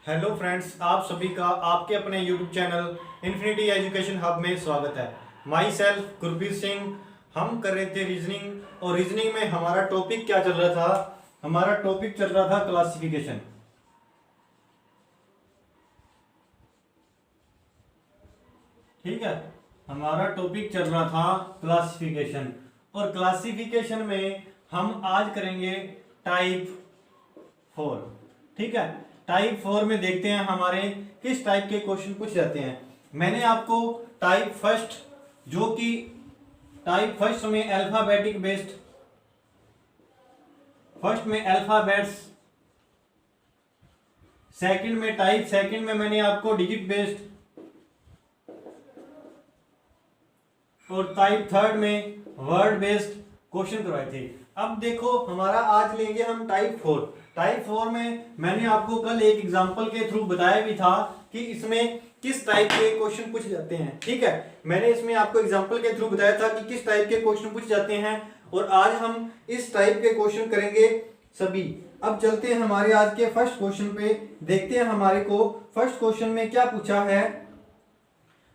Hello friends, आप सभी का आपके अपने YouTube channel infinity education hub में स्वागत है। My self Gurpreet Singh. हम कर रहे थे रीजनिंग, और रीजनिंग में हमारा टॉपिक क्या चल रहा था? हमारा टॉपिक चल रहा था क्लासिफिकेशन। ठीक है, हमारा टॉपिक चल रहा था क्लासिफिकेशन, और क्लासिफिकेशन में हम आज करेंगे टाइप 4। ठीक है, टाइप 4 में देखते हैं हमारे किस टाइप के क्वेश्चन पूछ जाते हैं। मैंने आपको टाइप फर्स्ट, जो कि टाइप फर्स्ट में अल्फाबेटिक बेस्ड, फर्स्ट में अल्फाबेट्स, सेकंड में टाइप सेकंड में मैंने आपको डिजिट बेस्ड, और टाइप थर्ड में वर्ड बेस्ड क्वेश्चन करवाए थे। अब देखो, हमारा आज लेंगे हम टाइप 4। टाइप 4 में मैंने आपको कल एक एग्जांपल के थ्रू बताया भी था कि इसमें किस टाइप के क्वेश्चन पूछे जाते हैं। ठीक है, मैंने इसमें आपको एग्जांपल के थ्रू बताया था कि किस टाइप के क्वेश्चन पूछे जाते हैं, और आज हम इस टाइप के क्वेश्चन करेंगे सभी। अब चलते हैं हमारे आज के फर्स्ट क्वेश्चन पे, देखते हैं हमारे को फर्स्ट क्वेश्चन में क्या पूछा है।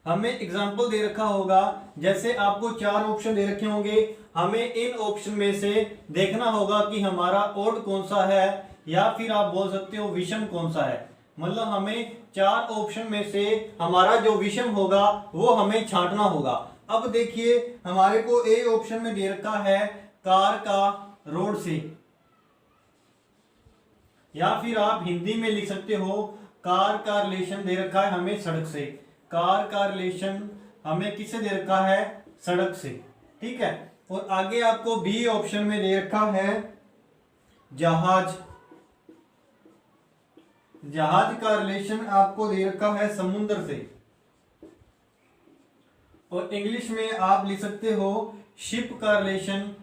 हमें एग्जाम्पल दे रखा होगा, जैसे आपको 4 ऑप्शन दे रखे होंगे, हमें इन ऑप्शन में से देखना होगा कि हमारा ओड कौन सा है, या फिर आप बोल सकते हो विषम कौन सा है। मतलब हमें 4 ऑप्शन में से हमारा जो विषम होगा वो हमें छांटना होगा। अब देखिए, हमारे को ए ऑप्शन में दे रखा है कार का रोड से, या फिर आप हिंदी में लिख सकते हो कार का रिलेशन दे रखा है हमें सड़क से। कार का रिलेशन हमें किससे दे रखा है? सड़क से। ठीक है, और आगे आपको बी ऑप्शन में दे रखा है जहाज। जहाज का रिलेशन आपको दे रखा है समुद्र से, और इंग्लिश में आप लिख सकते हो शिप का रिलेशन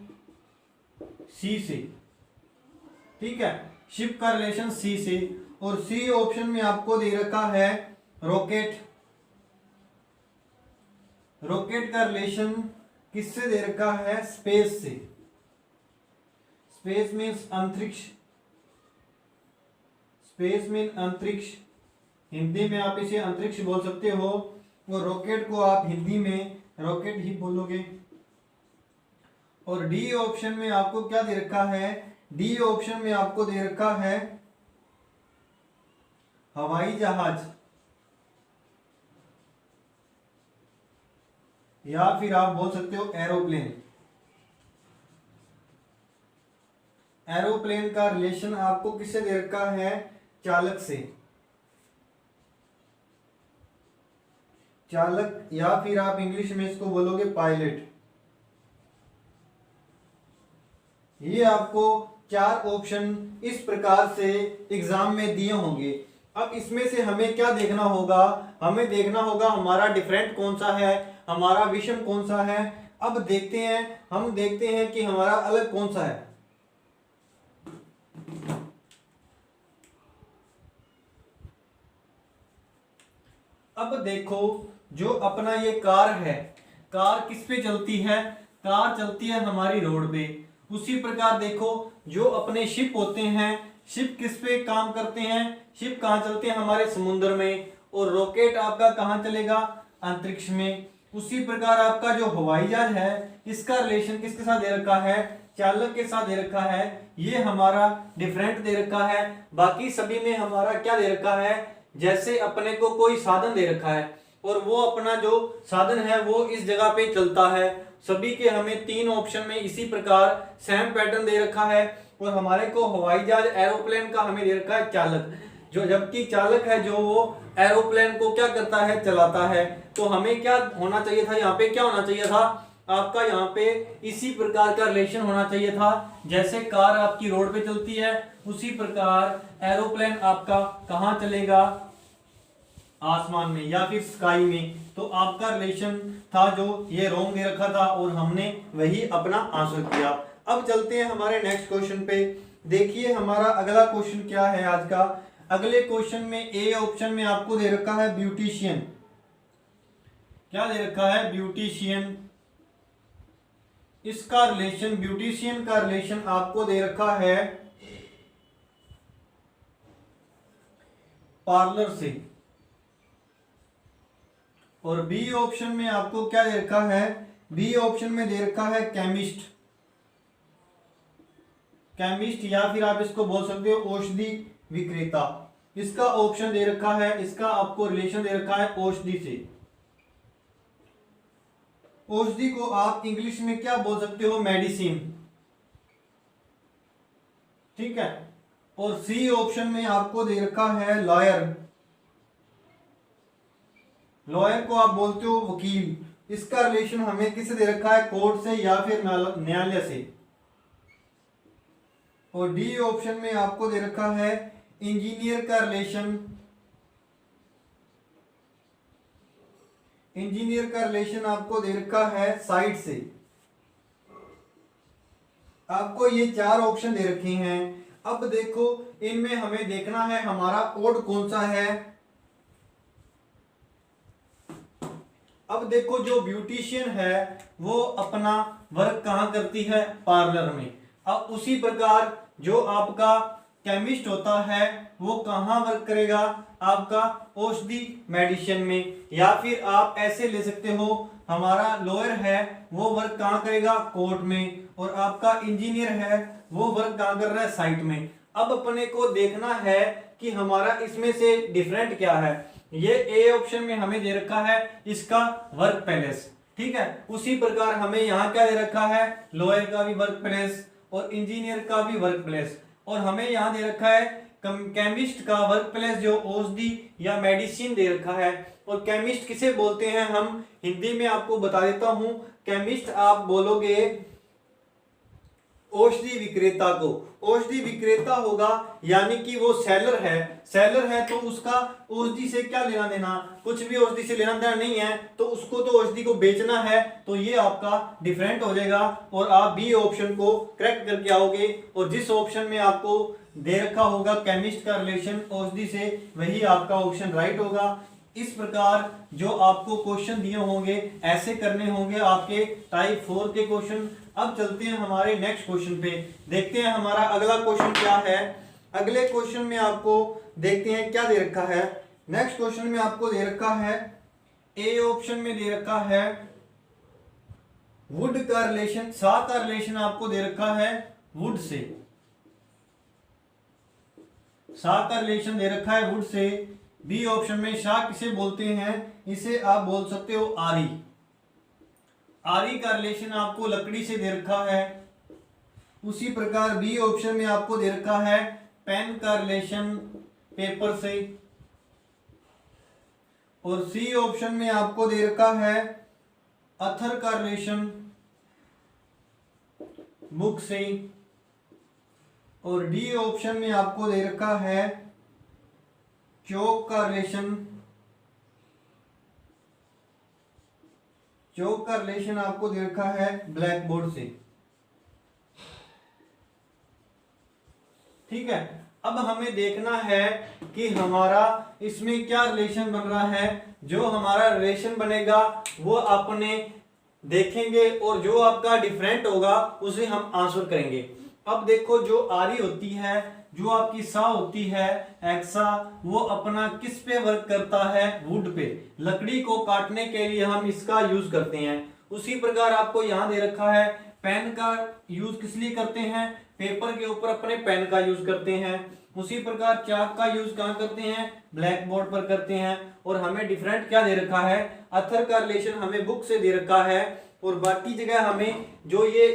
सी से। ठीक है, शिप का रिलेशन सी से। और सी ऑप्शन में आपको दे रखा है रॉकेट। रॉकेट का रिलेशन किससे दे रखा है? स्पेस से। स्पेस मीन्स अंतरिक्ष। स्पेस मीन अंतरिक्ष, हिंदी में आप इसे अंतरिक्ष बोल सकते हो, और रॉकेट को आप हिंदी में रॉकेट ही बोलोगे। और डी ऑप्शन में आपको क्या दे रखा है? डी ऑप्शन में आपको दे रखा है हवाई जहाज, या फिर आप बोल सकते हो एरोप्लेन। एरोप्लेन का रिलेशन आपको किससे दे रखा है? चालक से। चालक, या फिर आप इंग्लिश में इसको बोलोगे पायलट। ये आपको 4 ऑप्शन इस प्रकार से एग्जाम में दिए होंगे। अब इसमें से हमें क्या देखना होगा? हमें देखना होगा हमारा डिफरेंट कौन सा है, हमारा विषम कौन सा है। अब देखते हैं, हम देखते हैं कि हमारा अलग कौन सा है। अब देखो, जो अपना ये कार है, कार किस पे चलती है? कार चलती है हमारी रोड पे। उसी प्रकार देखो, जो अपने शिप होते हैं, शिप किस पे काम करते हैं? शिप कहाँ चलते हैं? हमारे समुद्र में। और रॉकेट आपका कहाँ चलेगा? अंतरिक्ष में। उसी प्रकार आपका जो हवाई जहाज है, इसका रिलेशन किसके साथ दे रखा है? चालक के साथ दे रखा है। ये हमारा डिफरेंट दे रखा है। बाकी सभी में हमारा क्या दे रखा है? जैसे अपने को कोई साधन दे रखा है, और वो अपना जो साधन है वो इस जगह पे चलता है। सभी के हमें 3 ऑप्शन में इसी प्रकार सेम पैटर्न दे रखा है। और हमारे को हवाई जहाज एरोप्लेन का हमें दे रखा है चालक, जो जबकि चालक है जो वो एरोप्लेन को क्या करता है? चलाता है। तो हमें क्या होना चाहिए था? यहाँ पे क्या होना चाहिए था आपका? यहाँ पे इसी प्रकार का रिलेशन होना चाहिए था। जैसे कार आपकी रोड पे चलती है, उसी प्रकार एरोप्लेन आपका कहाँ चलेगा? आसमान में, या फिर स्काई में। तो आपका रिलेशन था जो ये रॉन्ग दे रखा था, और हमने वही अपना आंसर किया। अब चलते हैं हमारे नेक्स्ट क्वेश्चन पे। देखिए हमारा अगला क्वेश्चन क्या है आज का। अगले क्वेश्चन में ए ऑप्शन में आपको दे रखा है ब्यूटिशियन। क्या दे रखा है? ब्यूटिशियन। इसका रिलेशन, ब्यूटिशियन का रिलेशन आपको दे रखा है पार्लर से। और बी ऑप्शन में आपको क्या दे रखा है, बी ऑप्शन में दे रखा है केमिस्ट, केमिस्ट या फिर आप इसको बोल सकते हो औषधि विक्रेता। इसका ऑप्शन दे रखा है, इसका आपको रिलेशन दे रखा है औषधि से। औषधि को आप इंग्लिश में क्या बोल सकते हो, मेडिसिन, ठीक है। और सी ऑप्शन में आपको दे रखा है लॉयर, लॉयर को आप बोलते हो वकील। इसका रिलेशन हमें किससे दे रखा है, कोर्ट से या फिर न्यायालय से। और डी ऑप्शन में आपको दे रखा है इंजीनियर का रिलेशन, इंजीनियर का रिलेशन आपको दे रखा है साइट से। आपको ये चार ऑप्शन दे रखे हैं। अब देखो इनमें हमें देखना है हमारा कोड कौन सा है। अब देखो जो ब्यूटिशियन है वो अपना वर्क कहाँ करती है, पार्लर में। अब उसी प्रकार जो आपका केमिस्ट होता है वो कहाँ वर्क करेगा, आपका औषधि मेडिसिन में। या फिर आप ऐसे ले सकते हो, हमारा लॉयर है वो वर्क कहाँ करेगा, कोर्ट में। और आपका इंजीनियर है वो वर्क कहाँ कर रहा है, साइट में। अब अपने को देखना है कि हमारा इसमें से डिफरेंट क्या है। ये ए ऑप्शन में हमें दे रखा है इसका वर्क प्लेस, ठीक है। उसी प्रकार हमें यहाँ क्या दे रखा है, लॉयर का भी वर्क प्लेस और इंजीनियर का भी वर्क प्लेस। और हमें यहाँ दे रखा है केमिस्ट का वर्क प्लेस जो औषधि या मेडिसिन दे रखा है। और केमिस्ट किसे बोलते हैं, हम हिंदी में आपको बता देता हूं। केमिस्ट आप बोलोगे औषधि विक्रेता को। औषधि विक्रेता होगा यानी कि वो सेलर है, सेलर है तो उसका औषधि से क्या लेना देना, कुछ भी औषधि से लेना देना नहीं है, तो उसको तो औषधि को बेचना है। तो ये आपका डिफरेंट हो जाएगा और आप बी ऑप्शन को करेक्ट करके आओगे। और जिस ऑप्शन में आपको दे रखा होगा केमिस्ट का रिलेशन औषधि से, वही आपका ऑप्शन राइट होगा। इस प्रकार जो आपको क्वेश्चन दिए होंगे ऐसे करने होंगे आपके टाइप 4 के क्वेश्चन। अब चलते हैं हमारे नेक्स्ट क्वेश्चन पे, देखते हैं हमारा अगला क्वेश्चन क्या है। अगले क्वेश्चन में आपको देखते हैं क्या दे रखा है। नेक्स्ट क्वेश्चन में आपको दे रखा है, ए ऑप्शन में दे रखा है वुड का रिलेशन, सा का रिलेशन आपको दे रखा है वुड से। सा का रिलेशन दे रखा है वुड से। बी ऑप्शन में शाह किसे बोलते हैं, इसे आप बोल सकते हो आरी। आरी का रिलेशन आपको लकड़ी से दे रखा है। उसी प्रकार बी ऑप्शन में आपको दे रखा है पेन का रिलेशन पेपर से। और सी ऑप्शन में आपको दे रखा है अथर का रिलेशन बुक से। और डी ऑप्शन में आपको दे रखा है चौक का रिलेशन, चौक का रिलेशन आपको दे रखा है ब्लैक बोर्ड से, ठीक है। अब हमें देखना है कि हमारा इसमें क्या रिलेशन बन रहा है। जो हमारा रिलेशन बनेगा वो अपने देखेंगे और जो आपका डिफरेंट होगा उसे हम आंसर करेंगे। अब देखो जो आरी होती है, जो आपकी सा होती है एक्सा, वो अपना किस पे वर्क करता है, वुड पे। लकड़ी को काटने के लिए हम इसका यूज करते हैं। उसी प्रकार आपको यहाँ दे रखा है पेन का यूज किस लिए करते हैं, पेपर के ऊपर अपने पेन का यूज करते हैं। उसी प्रकार चाक का यूज कहाँ करते हैं, ब्लैक बोर्ड पर करते हैं। और हमें डिफरेंट क्या दे रखा है, अथर का रिलेशन हमें बुक से दे रखा है। और बाकी जगह हमें जो ये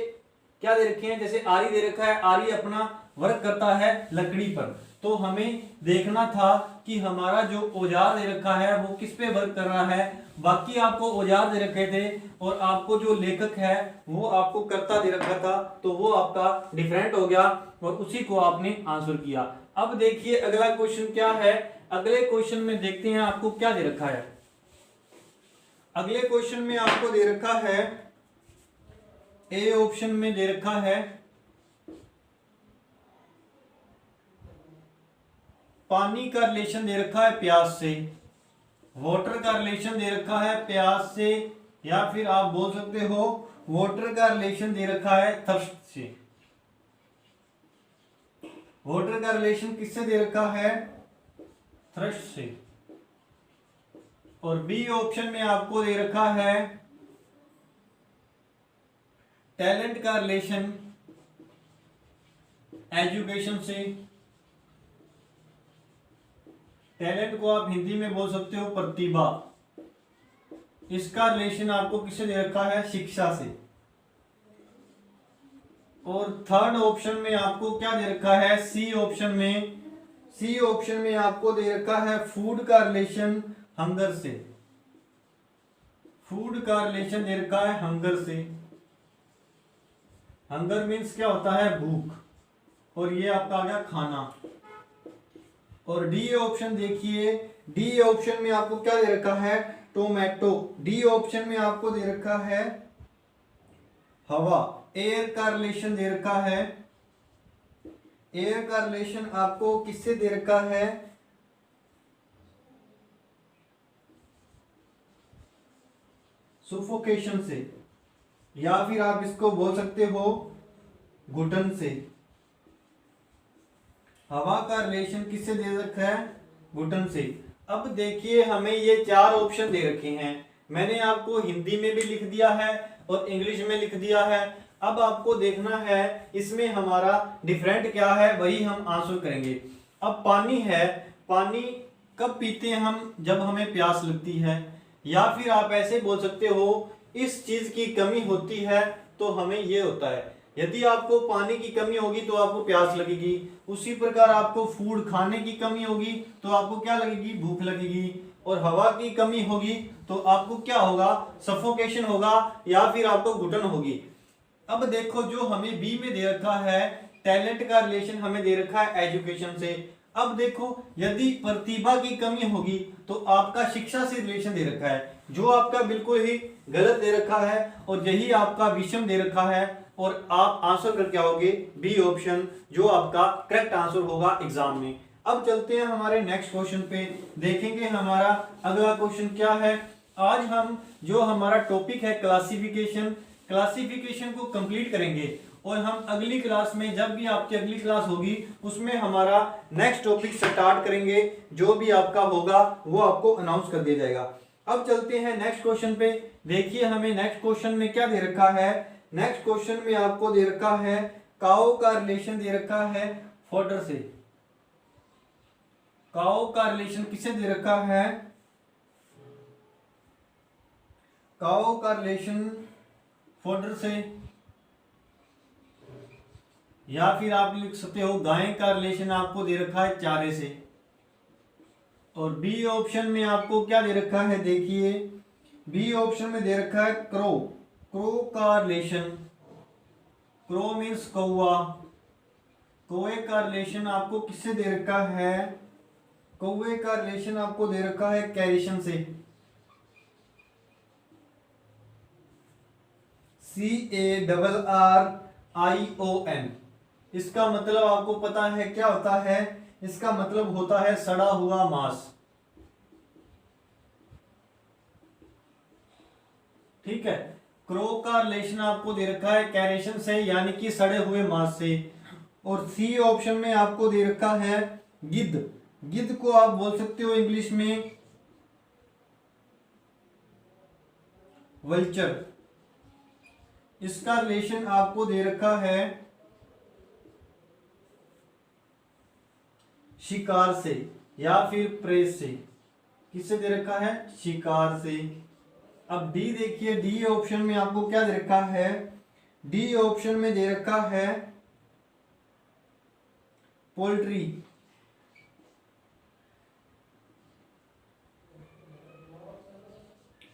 क्या दे रखे हैं, जैसे आरी दे रखा है, आरी अपना वर्क करता है लकड़ी पर। तो हमें देखना था कि हमारा जो औजार दे रखा है वो किस पे वर्क कर रहा है। बाकी आपको औजार दे रखे थे और आपको जो लेखक है वो आपको कर्ता दे रखा था, तो वो आपका डिफरेंट हो गया और उसी को आपने आंसर किया। अब देखिए अगला क्वेश्चन क्या है। अगले क्वेश्चन में देखते हैं आपको क्या दे रखा है। अगले क्वेश्चन में आपको दे रखा है, ए ऑप्शन में दे रखा है पानी का रिलेशन दे रखा है प्यास से, वाटर का रिलेशन दे रखा है प्यास से, या फिर आप बोल सकते हो वाटर का रिलेशन दे रखा है थर्स्ट से। वाटर का रिलेशन किससे दे रखा है, थ्रस्ट से। और बी ऑप्शन में आपको दे रखा है टैलेंट का रिलेशन एजुकेशन से। टैलेंट को आप हिंदी में बोल सकते हो प्रतिभा। इसका रिलेशन आपको किससे दे रखा है? शिक्षा से। और थर्ड ऑप्शन में आपको क्या दे रखा है? सी ऑप्शन में आपको दे रखा है फूड का रिलेशन हंगर से। फूड का रिलेशन दे रखा है हंगर से। हंगर मीन्स क्या होता है? भूख। और ये आपका आ गया खाना। और डी ऑप्शन देखिए, डी ऑप्शन में आपको क्या दे रखा है? टोमेटो। डी ऑप्शन में आपको दे रखा है हवा। एयर का रिलेशन दे रखा है। एयर का रिलेशन आपको किससे दे रखा है? सुफोकेशन से, या फिर आप इसको बोल सकते हो घुटन से। हवा का रिलेशन किससे दे रखा है? घुटन से। अब देखिए हमें ये चार ऑप्शन दे रखे हैं। मैंने आपको हिंदी में भी लिख दिया है और इंग्लिश में लिख दिया है। अब आपको देखना है इसमें हमारा डिफरेंट क्या है, वही हम आंसर करेंगे। अब पानी है, पानी कब पीते हैं हम? जब हमें प्यास लगती है। या फिर आप ऐसे बोल सकते हो इस चीज की कमी होती है तो हमें ये होता है। यदि आपको पानी की कमी होगी तो आपको प्यास लगेगी। उसी प्रकार आपको फूड खाने की कमी होगी तो आपको क्या लगेगी? भूख लगेगी। और हवा की कमी होगी तो आपको क्या होगा? सफोकेशन होगा या फिर आपको घुटन होगी। अब देखो जो हमें बी में दे रखा है टैलेंट का रिलेशन हमें दे रखा है एजुकेशन से। अब देखो यदि प्रतिभा की कमी होगी तो आपका शिक्षा से रिलेशन दे रखा है, जो आपका बिल्कुल ही गलत दे रखा है और यही आपका विषम दे रखा है। और आप आंसर करके आओगे बी ऑप्शन, जो आपका करेक्ट आंसर होगा एग्जाम में। अब चलते हैं हमारे नेक्स्ट क्वेश्चन पे, देखेंगे हमारा अगला क्वेश्चन क्या है। आज हम जो हमारा टॉपिक है क्लासिफिकेशन को कंप्लीट करेंगे और हम अगली क्लास में, जब भी आपकी अगली क्लास होगी उसमें हमारा नेक्स्ट टॉपिक स्टार्ट करेंगे। जो भी आपका होगा वो आपको अनाउंस कर दिया जाएगा। अब चलते हैं नेक्स्ट क्वेश्चन पे। देखिए हमें नेक्स्ट क्वेश्चन में क्या दे रखा है। नेक्स्ट क्वेश्चन में आपको दे रखा है काऊ का रिलेशन दे रखा है फोडर से। काऊ का रिलेशन किससे दे रखा है? काऊ का रिलेशन फोडर से। या फिर आप लिख सकते हो गाय का रिलेशन आपको दे रखा है चारे से। और बी ऑप्शन में आपको क्या दे रखा है? देखिए बी ऑप्शन में दे रखा है क्रो। क्रो का रिलेशन, क्रो मीन्स कौवा। कौवे का रिलेशन आपको किससे दे रखा है? कौवे का रिलेशन आपको दे रखा है कैरिशन से। CARRION। इसका मतलब आपको पता है क्या होता है? इसका मतलब होता है सड़ा हुआ मांस। ठीक है, क्रो का रिलेशन आपको दे रखा है कैरेशन से, यानी कि सड़े हुए मांस से। और सी ऑप्शन में आपको दे रखा है गिद्ध। गिद्ध को आप बोल सकते हो इंग्लिश में वल्चर। इसका रिलेशन आपको दे रखा है शिकार से या फिर प्रे से। किससे दे रखा है? शिकार से। अब डी देखिए, डी ऑप्शन में आपको क्या दे रखा है? डी ऑप्शन में दे रखा है पोल्ट्री।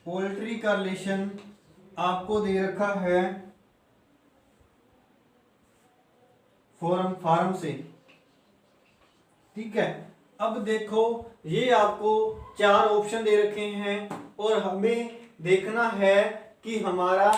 पोल्ट्री का रिलेशन आपको दे रखा है फार्म से। ठीक है, अब देखो ये आपको चार ऑप्शन दे रखे हैं और हमें देखना है कि हमारा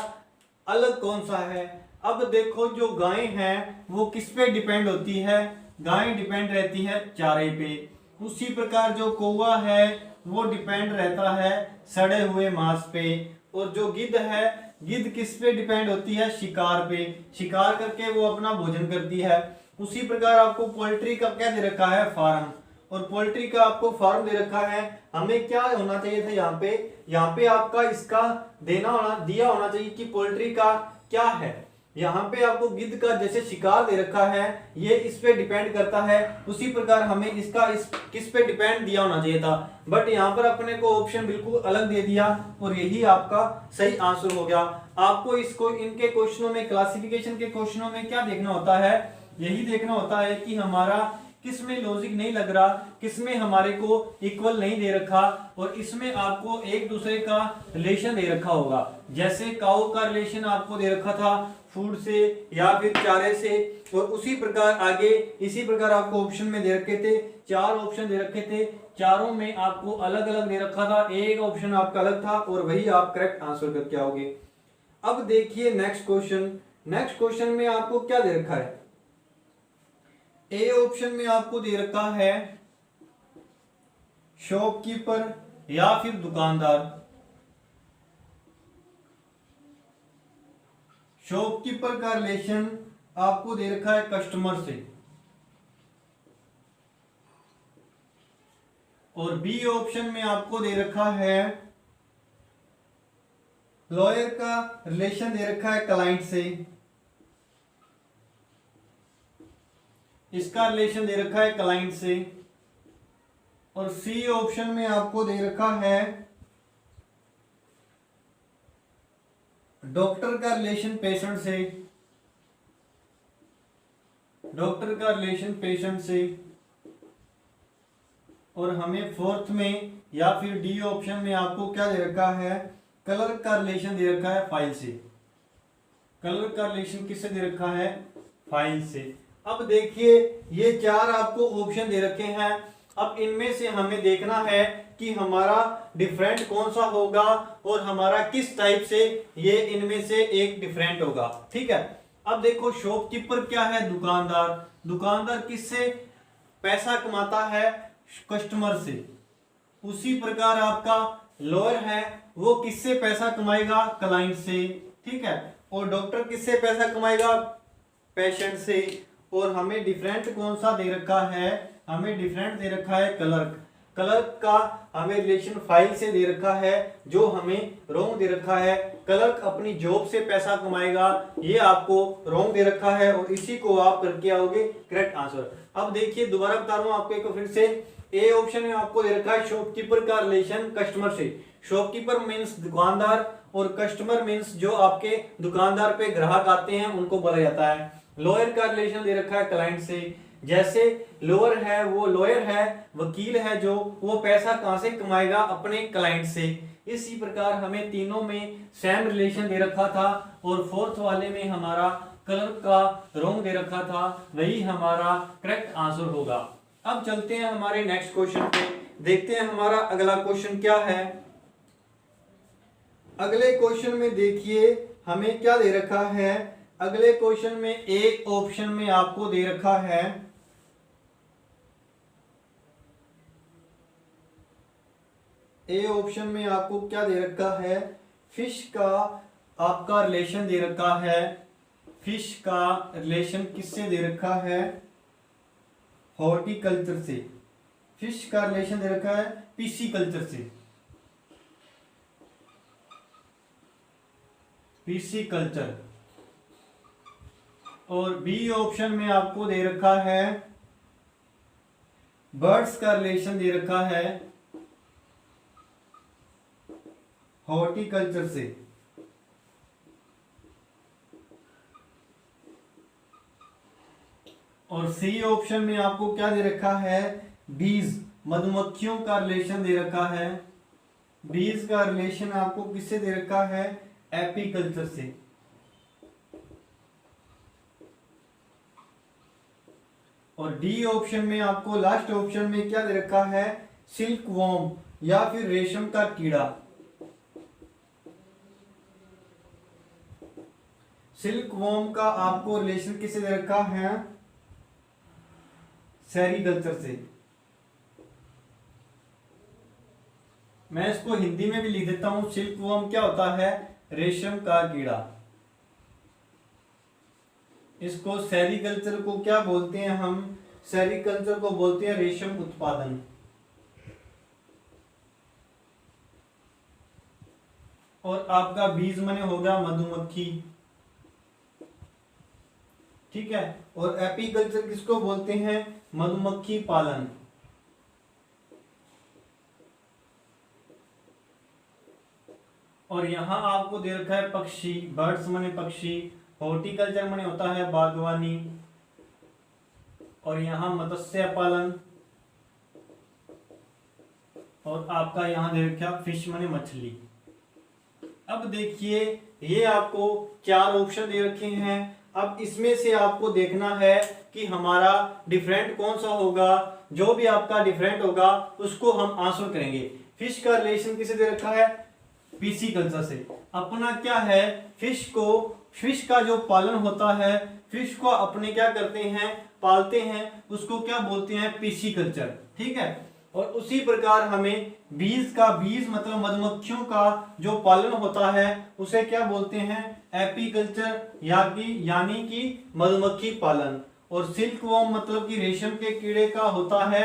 अलग कौन सा है। अब देखो जो गाय है वो किस पे डिपेंड होती है? गाय डिपेंड रहती है चारे पे। उसी प्रकार जो कौवा है वो डिपेंड रहता है सड़े हुए मांस पे। और जो गिद्ध है, गिद्ध किस पे डिपेंड होती है? शिकार पे। शिकार करके वो अपना भोजन करती है। उसी प्रकार आपको पोल्ट्री का क्या दे रखा है? फार्म। और पोल्ट्री का आपको फार्म दे रखा है, हमें क्या होना चाहिए था यहाँ पे आपका इसका दिया होना चाहिए कि पोल्ट्री का क्या है। यहाँ पे आपको गिद्ध का जैसे शिकार दे रखा है, ये इस पे डिपेंड करता है, उसी प्रकार हमें इसका किस पे डिपेंड दिया होना चाहिए था, बट यहाँ पर अपने को ऑप्शन बिल्कुल अलग दे दिया और यही आपका सही आंसर हो गया। आपको इसको इनके क्वेश्चनों में, क्लासिफिकेशन के क्वेश्चनों में क्या देखना होता है, यही देखना होता है कि हमारा किस में लॉजिक नहीं लग रहा, किस में हमारे को इक्वल नहीं दे रखा, और इसमें आपको एक दूसरे का रिलेशन दे रखा होगा। जैसे काऊ का रिलेशन आपको दे रखा था फूड से या फिर चारे से, और उसी प्रकार आगे इसी प्रकार आपको ऑप्शन में दे रखे थे, 4 ऑप्शन दे रखे थे, चारों में आपको अलग अलग दे रखा था, एक ऑप्शन आपका अलग था और वही आप करेक्ट आंसर करके आओगे। अब देखिए नेक्स्ट क्वेश्चन में आपको क्या दे रखा है। ए ऑप्शन में आपको दे रखा है शॉपकीपर या फिर दुकानदार। शॉपकीपर का रिलेशन आपको दे रखा है कस्टमर से, और बी ऑप्शन में आपको दे रखा है लॉयर का रिलेशन दे रखा है क्लाइंट से, इसका रिलेशन दे रखा है क्लाइंट से, और सी ऑप्शन में आपको दे रखा है डॉक्टर का रिलेशन पेशेंट से, डॉक्टर का रिलेशन पेशेंट से, और हमें फोर्थ में या फिर डी ऑप्शन में आपको क्या दे रखा है, क्लर्क का रिलेशन दे रखा है फाइल से। क्लर्क का रिलेशन किससे दे रखा है, फाइल से। अब देखिए ये 4 आपको ऑप्शन दे रखे हैं, अब इनमें से हमें देखना है कि हमारा डिफरेंट कौन सा होगा और हमारा किस टाइप से ये इनमें से एक डिफरेंट होगा। ठीक है, अब देखो शॉपकीपर क्या है, दुकानदार। दुकानदार किससे पैसा कमाता है, कस्टमर से। उसी प्रकार आपका लॉयर है, वो किससे पैसा कमाएगा, क्लाइंट से। ठीक है, और डॉक्टर किससे पैसा कमाएगा, पेशेंट से। और हमें डिफरेंट कौन सा दे रखा है, हमें डिफरेंट दे रखा है क्लर्क। क्लर्क का हमें रिलेशन फाइल से दे रखा है, जो हमें रॉन्ग दे रखा है। क्लर्क अपनी जॉब से पैसा कमाएगा, ये आपको रॉन्ग दे रखा है, और इसी को आप करके आओगे करेक्ट आंसर। अब देखिए दोबारा बता रहा हूं आपको एक फिर से, ए ऑप्शन में आपको दे रखा है शॉपकीपर का रिलेशन कस्टमर से। शॉपकीपर मीन्स दुकानदार, और कस्टमर मीन्स जो आपके दुकानदार पे ग्राहक आते हैं उनको बोला जाता है। लॉयर का रिलेशन दे रखा है क्लाइंट से। जैसे लॉयर है, वो लॉयर है, वकील है, जो वो पैसा कहां से कमाएगा, अपने क्लाइंट से। इसी प्रकार हमें तीनों में सेम रिलेशन दे रखा था, और फोर्थ वाले में हमारा क्लर्क का रॉन्ग दे रखा था, वही हमारा करेक्ट आंसर होगा। अब चलते हैं हमारे नेक्स्ट क्वेश्चन पे, देखते हैं हमारा अगला क्वेश्चन क्या है। अगले क्वेश्चन में देखिए हमें क्या दे रखा है। अगले क्वेश्चन में ए ऑप्शन में आपको दे रखा है ए ऑप्शन में आपको क्या दे रखा है, फिश का आपका रिलेशन दे रखा है। फिश का रिलेशन किससे दे रखा है, हॉर्टिकल्चर से। फिश का रिलेशन दे रखा है पिसीकल्चर से, पिसीकल्चर। और बी ऑप्शन में आपको दे रखा है बर्ड्स का रिलेशन दे रखा है हॉर्टिकल्चर से। और सी ऑप्शन में आपको क्या दे रखा है, बीज, मधुमक्खियों का रिलेशन दे रखा है। बीज का रिलेशन आपको किससे दे रखा है, एपीकल्चर से। और डी ऑप्शन में आपको लास्ट ऑप्शन में क्या दे रखा है, सिल्क वॉर्म या फिर रेशम का कीड़ा। सिल्क वॉर्म का आपको रिलेशन किससे दे रखा है, सेरीकल्चर से। मैं इसको हिंदी में भी लिख देता हूं, सिल्क वॉर्म क्या होता है, रेशम का कीड़ा। इसको सेरीकल्चर को क्या बोलते हैं हम, सेरिकल्चर को बोलते हैं रेशम उत्पादन। और आपका बीज मने हो गया मधुमक्खी, ठीक है। और एपीकल्चर किसको बोलते हैं? मधुमक्खी पालन। और यहां आपको दे रखा है पक्षी, बर्ड्स मने पक्षी, हॉर्टिकल्चर मने होता है बागवानी, और यहां मत्स्य पालन, और आपका यहां दे रखा फिश मने मछली। अब देखिए ये आपको 4 ऑप्शन दे रखे हैं। अब इसमें से आपको देखना है कि हमारा डिफरेंट कौन सा होगा। जो भी आपका डिफरेंट होगा उसको हम आंसर करेंगे। फिश का रिलेशन किसे दे रखा है? पिसीकल्चर से। अपना क्या है, फिश का जो पालन होता है, फिश को अपने क्या करते हैं, पालते हैं, उसको क्या बोलते हैं? पिसीकल्चर, ठीक है। और उसी प्रकार हमें बीज मतलब मधुमक्खियों का जो पालन होता है उसे क्या बोलते हैं? एपीकल्चर, यानी कि मधुमक्खी पालन। और सिल्कवॉर्म मतलब कि रेशम के कीड़े का होता है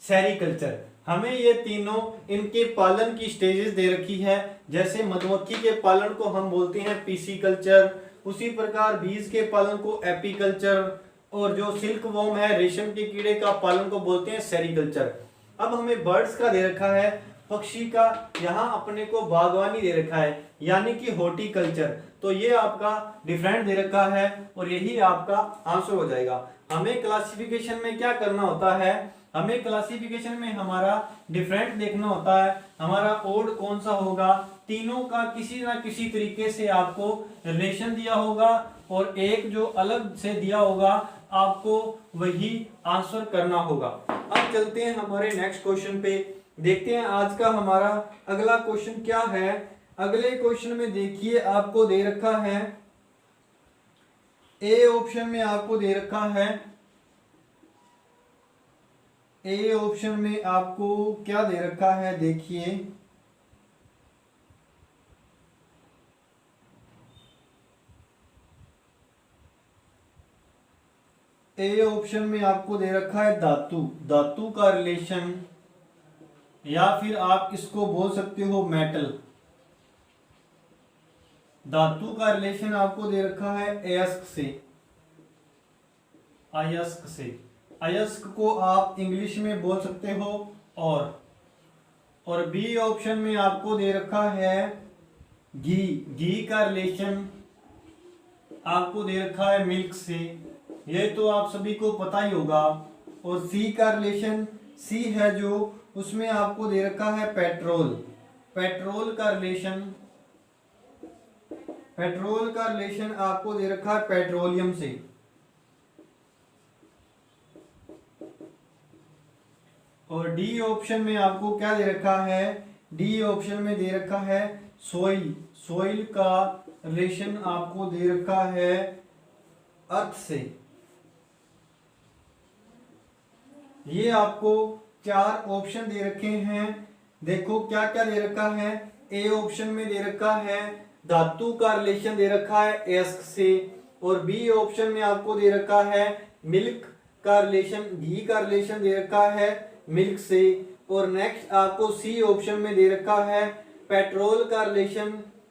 सेरिकल्चर। हमें ये तीनों इनके पालन की स्टेजेस दे रखी है। जैसे मधुमक्खी के पालन को हम बोलते हैं पिसीकल्चर, उसी प्रकार बीज के पालन को एपीकल्चर, और जो सिल्कवॉर्म है रेशम के कीड़े का पालन को बोलते हैं सेरिकल्चर। अब हमें बर्ड्स का दे रखा है, पक्षी का, यहाँ अपने को बागवानी दे रखा है यानी कि हॉर्टिकल्चर। तो ये आपका डिफरेंट दे रखा है और यही आपका आंसर हो जाएगा। हमें क्लासिफिकेशन में क्या करना होता है? हमें क्लासिफिकेशन में हमारा डिफरेंट देखना होता है, हमारा ओड कौन सा होगा। तीनों का किसी ना किसी तरीके से आपको रिलेशन दिया होगा और एक जो अलग से दिया होगा आपको वही आंसर करना होगा। अब चलते हैं हमारे नेक्स्ट क्वेश्चन पे, देखते हैं आज का हमारा अगला क्वेश्चन क्या है। अगले क्वेश्चन में देखिए आपको दे रखा है, ए ऑप्शन में आपको दे रखा है, ए ऑप्शन में आपको क्या दे रखा है देखिए, ए ऑप्शन में आपको दे रखा है धातु, धातु का रिलेशन, या फिर आप इसको बोल सकते हो मेटल। धातु का रिलेशन आपको दे रखा है अयस्क से, अयस्क से। अयस्क को आप इंग्लिश में बोल सकते हो और बी ऑप्शन में आपको दे रखा है घी, घी का रिलेशन आपको दे रखा है मिल्क से, ये तो आप सभी को पता ही होगा। और सी का रिलेशन, सी है जो, उसमें आपको दे रखा है पेट्रोल, पेट्रोल का रिलेशन, पेट्रोल का रिलेशन आपको दे रखा है पेट्रोलियम से। और डी ऑप्शन में आपको क्या दे रखा है? डी ऑप्शन में दे रखा है सोइल, सोइल का रिलेशन आपको दे रखा है अर्थ से। ये आपको 4 ऑप्शन दे रखे हैं। देखो क्या क्या दे रखा है। ए ऑप्शन में दे रखा है धातु का रिलेशन दे रखा है अयस्क से, और बी ऑप्शन में आपको दे रखा है मिल्क का रिलेशन, घी का रिलेशन दे रखा है मिल्क से, और नेक्स्ट आपको सी ऑप्शन में दे रखा है पेट्रोल का रिलेशन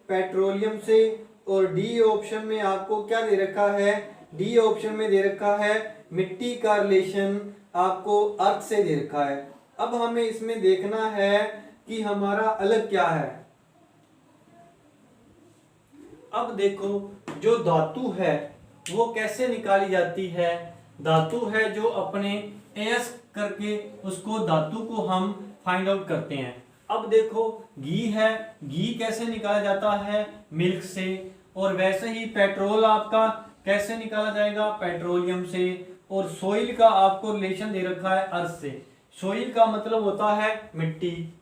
पेट्रोलियम से, और डी ऑप्शन में आपको क्या दे रखा है? डी ऑप्शन में दे रखा है मिट्टी का रिलेशन आपको अर्थ से दे रखा है। अब हमें इसमें देखना है कि हमारा अलग क्या है। अब देखो जो धातु है वो कैसे निकाली जाती है। धातु है जो अपने एस करके उसको धातु को हम फाइंड आउट करते हैं। अब देखो घी है, घी कैसे निकाला जाता है? मिल्क से। और वैसे ही पेट्रोल आपका कैसे निकाला जाएगा? पेट्रोलियम से। और सोइल का आपको रिलेशन दे रखा है अर्थ से। सोइल का मतलब होता है मिट्टी,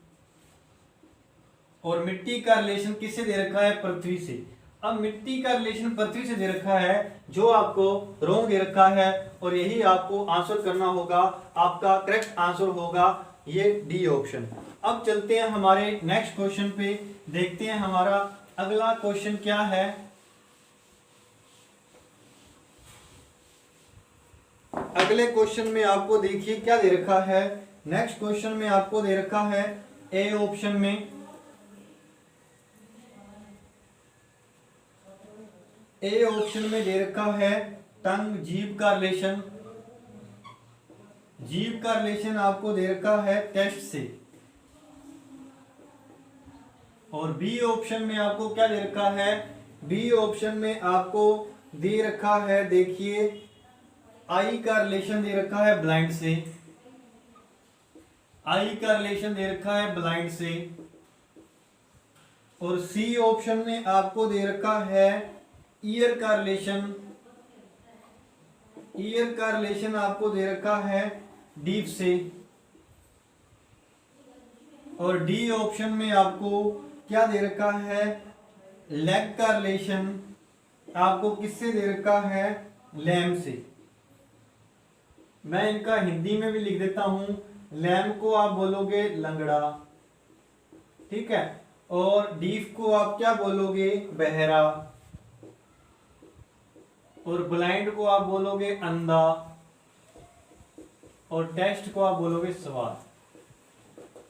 और मिट्टी का रिलेशन किससे दे रखा है? पृथ्वी से। अब मिट्टी का रिलेशन पृथ्वी से दे रखा है, जो आपको रॉन्ग दे रखा है, और यही आपको आंसर करना होगा। आपका करेक्ट आंसर होगा ये डी ऑप्शन। अब चलते हैं हमारे नेक्स्ट क्वेश्चन पे, देखते हैं हमारा अगला क्वेश्चन क्या है। अगले क्वेश्चन में आपको देखिए क्या दे रखा है। नेक्स्ट क्वेश्चन में आपको दे रखा है ए ऑप्शन में, ए ऑप्शन में दे रखा है टंग जीभ का रिलेशन, जीभ का रिलेशन आपको दे रखा है टेस्ट से। और बी ऑप्शन में आपको क्या दे रखा है, बी ऑप्शन में आपको दे रखा है देखिए आई का रिलेशन दे रखा है ब्लाइंड से, आई का रिलेशन दे रखा है ब्लाइंड से। और सी ऑप्शन में आपको दे रखा है ईयर का रिलेशन, ईयर का रिलेशन आपको दे रखा है डीप से। और डी ऑप्शन में आपको क्या दे रखा है, लेग का रिलेशन आपको किससे दे रखा है, लैम से। मैं इनका हिंदी में भी लिख देता हूं, लैम को आप बोलोगे लंगड़ा, ठीक है। और डीफ को आप क्या बोलोगे, बहरा। और ब्लाइंड को आप बोलोगे अंधा। और टेस्ट को आप बोलोगे स्वाद।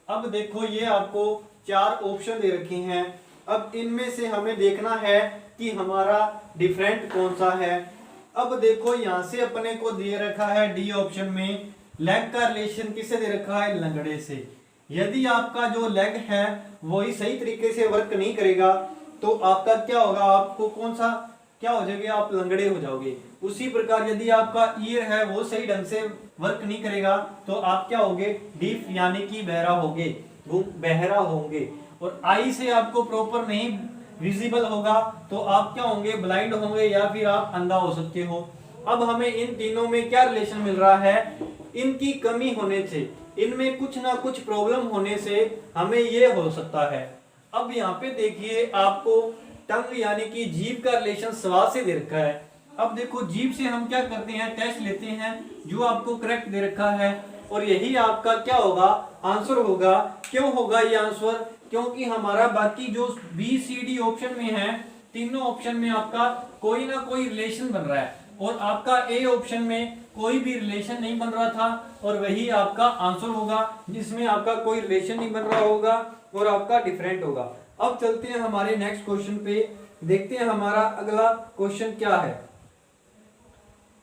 अब देखो ये आपको 4 ऑप्शन दे रखे हैं। अब इनमें से हमें देखना है कि हमारा डिफरेंट कौन सा है। अब देखो यहां से अपने को दे रखा है डी ऑप्शन में लेग का रिलेशन किससे दे रखा है, लंगड़े से। यदि आपका जो लेग है वही सही तरीके से वर्क नहीं करेगा तो आपका क्या होगा, आपको कौन सा क्या हो जाएगा, आप लंगड़े हो जाओगे। उसी प्रकार यदि आपका ईयर है वो सही ढंग से वर्क नहीं करेगा तो आप क्या होगे, डीफ यानी कि बहरा होगे, बहरा होंगे। और आई से आपको प्रॉपर नहीं विजिबल होगा तो आप क्या होंगे, ब्लाइंड होंगे या फिर आप अंधा हो सकते हो। अब हमें इन तीनों में क्या रिलेशन मिल रहा है, इनकी कमी होने से, इनमें कुछ ना कुछ प्रॉब्लम होने से हमें ये हो सकता है। अब यहाँ पे देखिए आपको टंग यानी कि जीभ का रिलेशन स्वाद से दे रखा है। अब देखो जीभ से हम क्या करते हैं, टेस्ट लेते हैं जो आपको करेक्ट दे रखा है और यही आपका क्या होगा, आंसर होगा। क्यों होगा ये आंसर, क्योंकि हमारा बाकी जो बी सी डी ऑप्शन में है, तीनों ऑप्शन में आपका कोई ना कोई रिलेशन बन रहा है और आपका ए ऑप्शन में कोई भी रिलेशन नहीं बन रहा था और वही आपका आंसर होगा जिसमें आपका कोई रिलेशन नहीं बन रहा होगा और आपका डिफरेंट होगा। अब चलते हैं हमारे नेक्स्ट क्वेश्चन पे, देखते हैं हमारा अगला क्वेश्चन क्या है।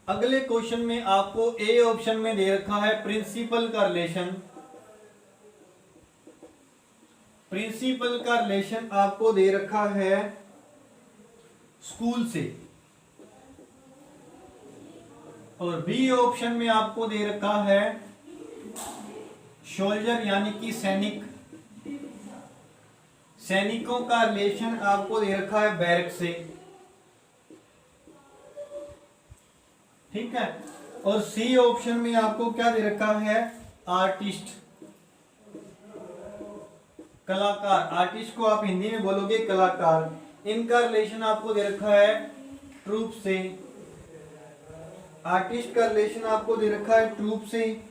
अगले क्वेश्चन में आपको ए ऑप्शन में दे रखा है प्रिंसिपल का रिलेशन, प्रिंसिपल का रिलेशन आपको दे रखा है स्कूल से। और बी ऑप्शन में आपको दे रखा है सोल्जर यानी कि सैनिक, सैनिकों का रिलेशन आपको दे रखा है बैरक से, ठीक है। और सी ऑप्शन में आपको क्या दे रखा है, आर्टिस्ट, कलाकार। आर्टिस्ट को आप हिंदी में बोलोगे कलाकार। इनका रिलेशन आपको दे रखा है ट्रूप से, आर्टिस्ट का रिलेशन आपको दे रखा है ट्रूप से।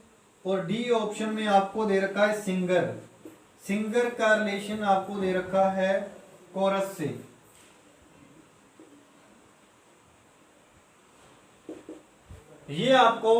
और डी ऑप्शन में आपको दे रखा है सिंगर, सिंगर का रिलेशन आपको दे रखा है कोरस से। ये आपको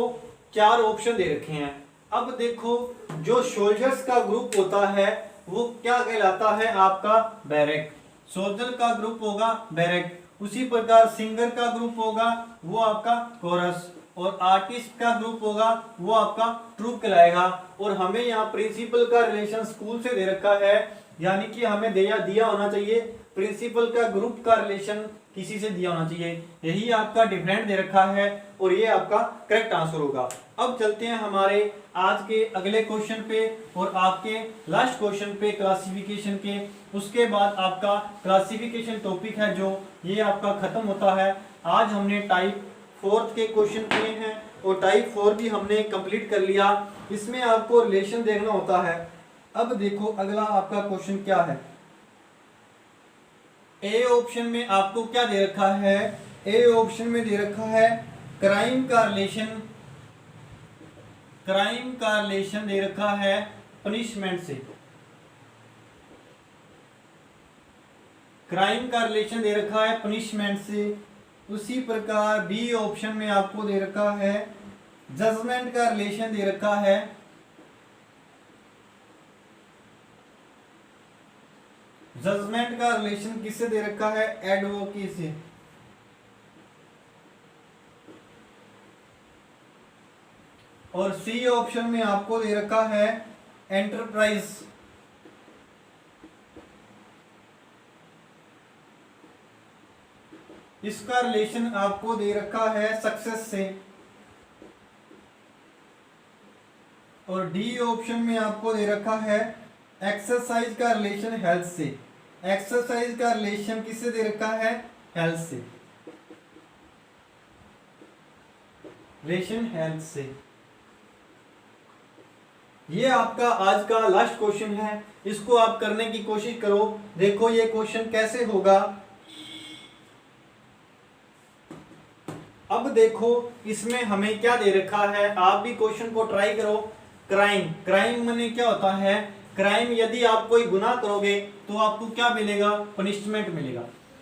4 ऑप्शन दे रखे हैं। अब देखो जो सोल्जर्स का ग्रुप होता है वो क्या कहलाता है, आपका बैरक। सोल्जर का ग्रुप होगा बैरक, उसी प्रकार सिंगर का ग्रुप होगा वो आपका कोरस, और आर्टिस्ट का ग्रुप होगा वो आपका ट्रूप कहलाएगा। और हमें यहाँ प्रिंसिपल का रिलेशन स्कूल से दे रखा है, यानी कि हमें दिया होना चाहिए प्रिंसिपल का ग्रुप का रिलेशन किसी से दिया होना चाहिए। यही आपका डिफरेंट दे रखा है और ये आपका करेक्ट आंसर होगा। अब चलते हैं हमारे आज के अगले क्वेश्चन पे और आपके लास्ट क्वेश्चन पे क्लासिफिकेशन के। उसके बाद आपका क्लासिफिकेशन टॉपिक है जो ये आपका खत्म होता है। आज हमने टाइप 4 के क्वेश्चन किए हैं और टाइप 4 भी हमने कंप्लीट कर लिया। इसमें आपको रिलेशन देखना होता है। अब देखो अगला आपका क्वेश्चन क्या है। ए ऑप्शन में आपको क्या दे रखा है, ए ऑप्शन में दे रखा है क्राइम का रिलेशन, क्राइम का रिलेशन दे रखा है पनिशमेंट से, क्राइम का रिलेशन दे रखा है पनिशमेंट से। उसी प्रकार बी ऑप्शन में आपको दे रखा है जजमेंट का रिलेशन दे रखा है, जजमेंट का रिलेशन किससे दे रखा है? एडवोकेसी से। और सी ऑप्शन में आपको दे रखा है एंटरप्राइज। इसका रिलेशन आपको दे रखा है सक्सेस से। और डी ऑप्शन में आपको दे रखा है एक्सरसाइज का रिलेशन हेल्थ से। एक्सरसाइज का रिलेशन किससे दे रखा है? हेल्थ से, रिलेशन हेल्थ से। ये आपका आज का लास्ट क्वेश्चन है, इसको आप करने की कोशिश करो। देखो ये क्वेश्चन कैसे होगा। अब देखो इसमें हमें क्या दे रखा है, आप भी क्वेश्चन को ट्राई करो। क्राइम, क्राइम माने क्या होता है? क्राइम, यदि आप कोई गुनाह करोगे तो आपको क्या मिलेगा? पनिशमेंट मिलेगा।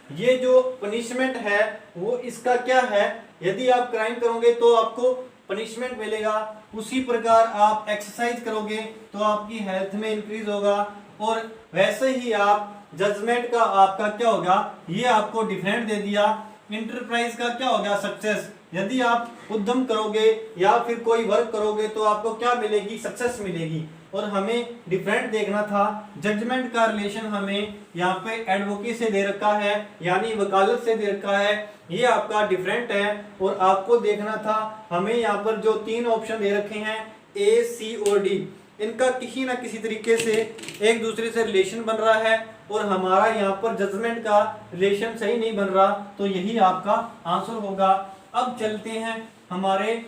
ये जो पनिशमेंट है वो इसका क्या है? यदि आप क्राइम करोगे तो आपको पनिशमेंट मिलेगा। उसी प्रकार आप एक्सरसाइज करोगे तो आपकी हेल्थ में इंक्रीज होगा। और वैसे ही आप जजमेंट का आपका क्या होगा? ये आपको डिफरेंट दे दिया। इंटरप्राइज का क्या होगा? सक्सेस। यदि आप उद्यम करोगे या फिर कोई वर्क करोगे तो आपको क्या मिलेगी? सक्सेस मिलेगी। और हमें डिफरेंट देखना था। जजमेंट का रिलेशन हमें यहाँ पे एडवोकेसी से दे रखा है, यानी वकालत से दे रखा है। ये आपका डिफरेंट है। और आपको देखना था हमें यहाँ पर जो 3 ऑप्शन दे रखे हैं ए, सी और डी, इनका किसी ना किसी तरीके से एक दूसरे से रिलेशन बन रहा है और हमारा यहाँ पर जजमेंट का रिलेशन सही नहीं बन रहा, तो यही आपका आंसर होगा। अब चलते हैं हमारे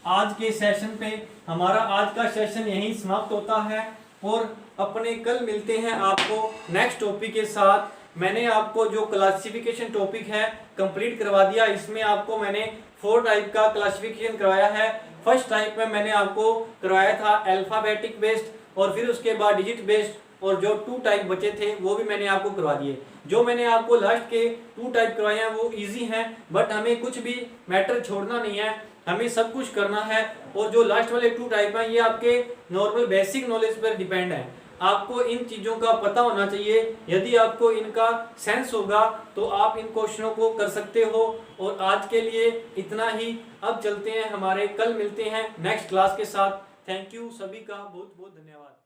आज के सेशन पे। हमारा आज का सेशन यहीं समाप्त होता है और अपने कल मिलते हैं आपको नेक्स्ट टॉपिक के साथ। मैंने आपको जो क्लासिफिकेशन टॉपिक है कंप्लीट करवा दिया। इसमें आपको मैंने 4 टाइप का क्लासिफिकेशन करवाया है। फर्स्ट टाइप में मैंने आपको करवाया था अल्फाबेटिक बेस्ड और फिर उसके बाद डिजिट बेस्ड, और जो 2 टाइप बचे थे वो भी मैंने आपको करवा दिए। जो मैंने आपको लास्ट के 2 टाइप करवाए हैं वो इजी हैं, बट हमें कुछ भी मैटर छोड़ना नहीं है, हमें सब कुछ करना है। और जो लास्ट वाले 2 टाइप हैं ये आपके नॉर्मल बेसिक नॉलेज पर डिपेंड है। आपको इन चीजों का पता होना चाहिए। यदि आपको इनका सेंस होगा तो आप इन क्वेश्चनों को कर सकते हो। और आज के लिए इतना ही। अब चलते हैं, हमारे कल मिलते हैं नेक्स्ट क्लास के साथ। थैंक यू, सभी का बहुत बहुत धन्यवाद।